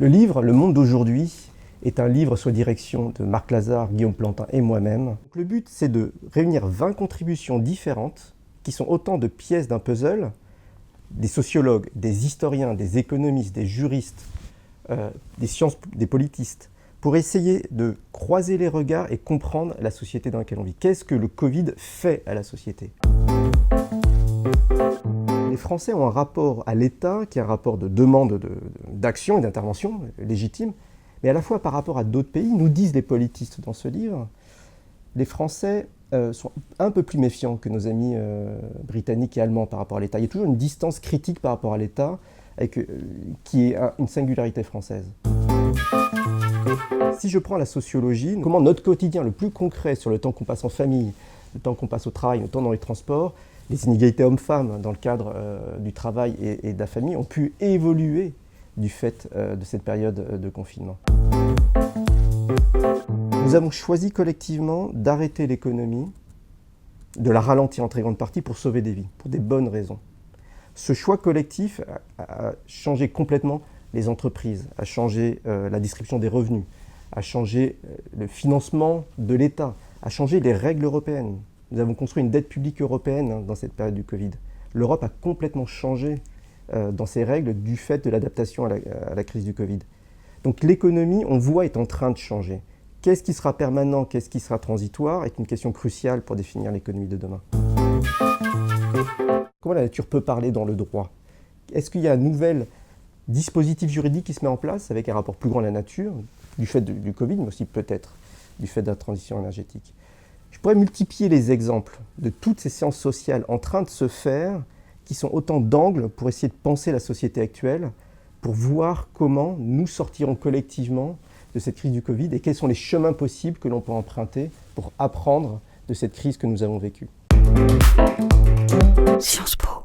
Le livre « Le monde d'aujourd'hui » est un livre sous la direction de Marc Lazare, Guillaume Plantin et moi-même. Le but, c'est de réunir 20 contributions différentes qui sont autant de pièces d'un puzzle, des sociologues, des historiens, des économistes, des juristes, des sciences, des politistes, pour essayer de croiser les regards et comprendre la société dans laquelle on vit. Qu'est-ce que le Covid fait à la société ? Les Français ont un rapport à l'État qui est un rapport de demande d'action et d'intervention légitime, mais à la fois par rapport à d'autres pays, nous disent les politistes dans ce livre, les Français sont un peu plus méfiants que nos amis britanniques et allemands par rapport à l'État. Il y a toujours une distance critique par rapport à l'État qui est une singularité française. Si je prends la sociologie, comment notre quotidien le plus concret sur le temps qu'on passe en famille, le temps qu'on passe au travail, le temps dans les transports, les inégalités hommes-femmes dans le cadre du travail et de la famille ont pu évoluer du fait de cette période de confinement. Nous avons choisi collectivement d'arrêter l'économie, de la ralentir en très grande partie pour sauver des vies, pour des bonnes raisons. Ce choix collectif a changé complètement les entreprises, a changé la distribution des revenus, a changé le financement de l'État, a changé les règles européennes. Nous avons construit une dette publique européenne dans cette période du Covid. L'Europe a complètement changé dans ses règles du fait de l'adaptation à la crise du Covid. Donc l'économie, on voit, est en train de changer. Qu'est-ce qui sera permanent, qu'est-ce qui sera transitoire est une question cruciale pour définir l'économie de demain. Comment la nature peut parler dans le droit ? Est-ce qu'il y a un nouvel dispositif juridique qui se met en place avec un rapport plus grand à la nature, du fait du Covid, mais aussi peut-être du fait de la transition énergétique ? Je pourrais multiplier les exemples de toutes ces sciences sociales en train de se faire, qui sont autant d'angles pour essayer de penser la société actuelle, pour voir comment nous sortirons collectivement de cette crise du Covid et quels sont les chemins possibles que l'on peut emprunter pour apprendre de cette crise que nous avons vécue. Sciences Po.